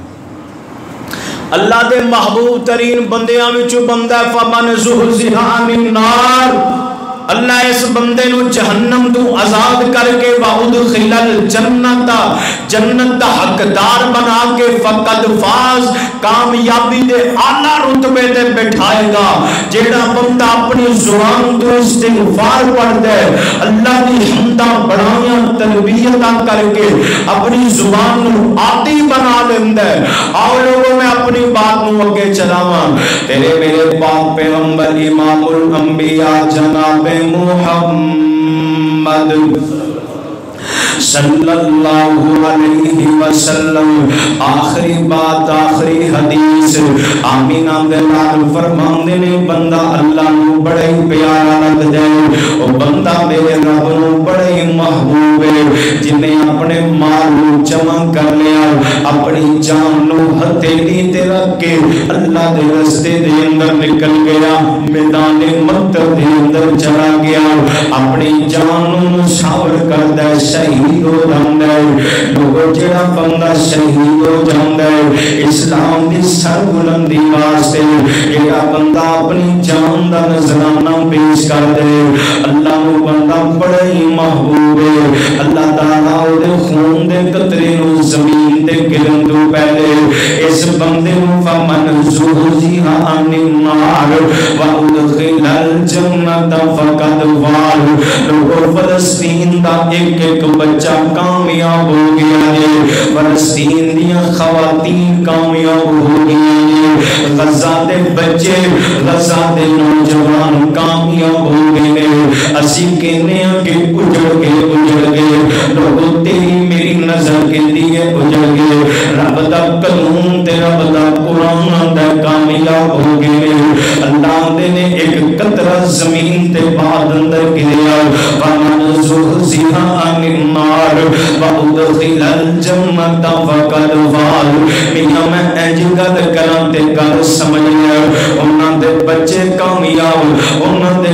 اللہ دے محبوب ترین بندیاں وچوں بندہ فمن زحزح عن النار، اللہ اس بندے نو جہنم تو آزاد کر کے وادخل الجنت، جنت دا حقدار بنا کے فقد فاز، کامیابی دے اعلی رتبے تے بٹھائے گا، جیڑا بندہ اپنی زبان تو استغفار پڑھدا ہے، اللہ دی حمداں بڑائیاں تلبیتاں کر کے اپنی زبان نو عادی بنا لیندا ہے، آؤ لوگوں میں اپنی بات نو اگے چلاواں، تیرے میرے پاک پیغمبر امام الانبیاء جناب محمد صلی اللہ علیہ وسلم آخری بات آخری حدیث آمینہ دلال فرماندے نے، بندہ اللہ نو بڑے پیارا لگ جائے، او بندہ میرے رب نو بڑے محبوب ہے، جنہیں اپنے مال جمع کر لیا اپنی جان نو ہتھیلی تے رکھ کے اللہ دے رستے دے اندر نکل گیا میدان مقتل دے اندر چلا گیا اپنی جان نو نشاور کردا ہے شہید ہو جاندا ہے لوگوں جڑا بندہ شہید ہو جاندا ہے اسلام دی سر بلندی واسطے جڑا بندہ اپنی جان دا نذرانہ پیش کر دے اللہ نو بندہ بڑا ہی محبوب ہے اللہ تعالی دے خون دے قطرے نو زمین تے گرن تو پہلے اس بندے نو فمن زحزح عن النار وادخل الجنت فقد فاز لوگوں فلسطین دا ایک ایک بچہ کامیاب ہو گیا ہے فلسطین دیا خواتین کامیاب ہو گئی ہیں غزہ دے بچے غزہ دے نوجوان کامیاب ہو گئے ہیں اسی کہنے ہیں کہ اجڑ گئے لوگوں تیری میری نظر کے لیے اجڑ گئے رب دا قانون تے رب دا قرآن دا کامیاب ہو گئے اللہ دے نے ایک قطرہ زمین تے بعد اندر گریا ومن زحزح عن النار وادخل الجنت فقد فاز میاں میں انج گل کراں تے گل سمجھ لیا انہاں دے بچے کامیاب انہاں دے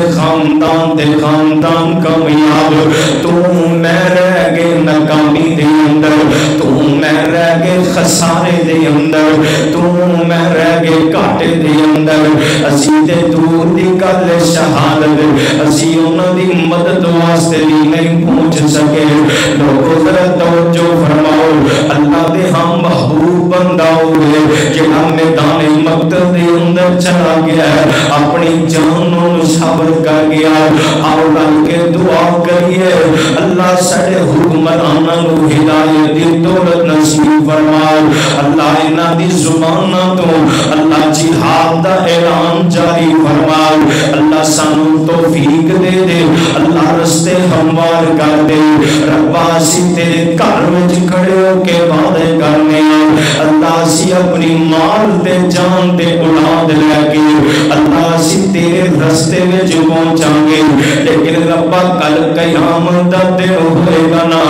خاندان کامیاب تو میں رہ گئے ناکامی دے اندر تو میں رہ گئے خسارے دے اندر تو میں رہ گئے گھاٹے دے اندر اسی تے دور دی گل شہادت اسی انہاں دی مدد واسطے بھی نہیں پہنچ سکے لوگوں ذرا توجہ فرماؤ اللہ دے ہم محبوب بندہ ہوئے جہاں میدان مقتل دے اندر چلا گیا ہے اپنی جانوں نشاور کر گیا آؤ رل کے دعا کریے اللہ سڑے حکمرانہ نو ہدایت دی دولت نصیب فرمائے اللہ انہاں دی زباناں تو اللہ جہاد دا اعلان جاری فرمائے اللہ سانو توفیق دے دے اللہ رستے ہموار کر دے ربا سی تیرے گھر وچ کھڑے ہو کے وعدے کرنے اللہ سی اپنی مال تے جان تے اولاد لے کے اللہ سی تیرے رستے وچ پہنچاں گے لیکن ربا کل قیامت دا دن ہوئے گا نا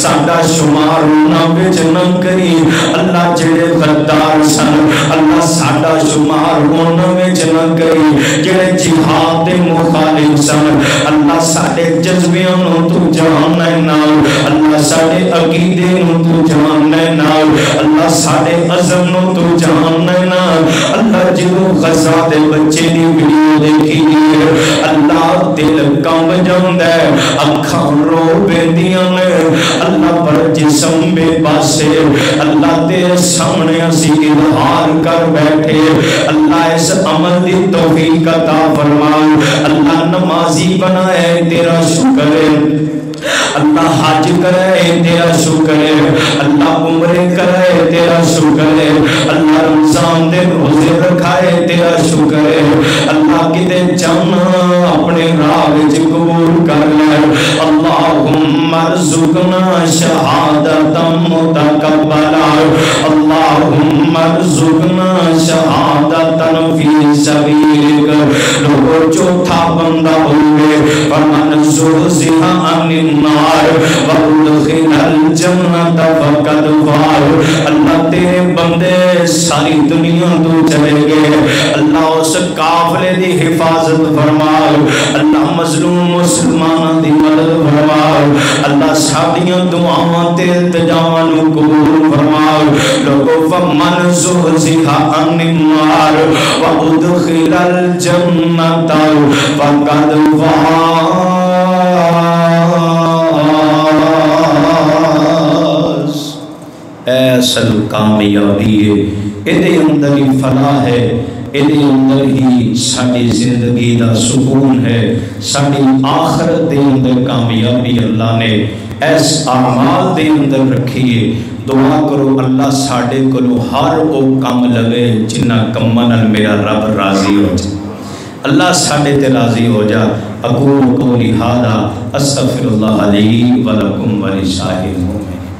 ساڈا شمار انہاں وچ نہ کری اللہ جڑے غدار سن اللہ ساڈا شمار انہاں وچ نہ کری جڑے جہاد دے مخالف سن اللہ ساڈے جذبیاں نو تو جاننا نال اللہ ساڈے عقیدے نو تو جاننا نال اللہ ساڈے عزم نو تو جاننا نال اللہ جدوں غزہ دے بچے دی ویڈیو دیکھی اللہ دل کم جاندا ہے اکھاں رو پیندیاں نے اللہ پر جسم بے پاسے اللہ دے سامنے اسی اظہار کر بیٹھے اللہ اس عمل دی توفیق عطا فرمائے اللہ نمازی بنائے تیرا شکر ہے اللہ حج کرے تیرا شکر ہے اللہ عمرے کرے تیرا شکر ہے اللہ رمضان دے روزے رکھائے تیرا شکر ہے اللہ کتے جانا اپنے راہ وچ قبول کر لے اللہم ارزقنا شہادتا متقبلا اللہم ارزقنا شہادتا فی سبیلک لوگوں چوتھا بندہ ہوئے فمن زحزح عن النار وادخل الجنت فقد فاز اللہ تیرے بندے ساری دنیا تو چلے گئے اللہ اس قافلے دی حفاظت فرمائے اللہ مظلوم مسلمانوں دی مدد فرمائے اللہ ساڈیاں دعاواں تے التجاواں نو قبول فرمائے لوگوں فمن زحزح عن النار وادخل الجنت فقد فاز اصل کامیابی ہے ایدے اندر ہی فلاح ہے ایدے اندر ہی ساڑی زندگی دا سکون ہے ساڑی آخرت دے اندر کامیابی اللہ نے ایس اعمال دے اندر رکھی ہے دعا کرو اللہ ساڑے کو ہر او کام لگے جنہ کمنل میرا رب راضی ہو جائے اللہ ساڑے تے راضی ہو جا اقول قولی ھذا استغفر اللہ علی ولکم ولسائر المؤمنین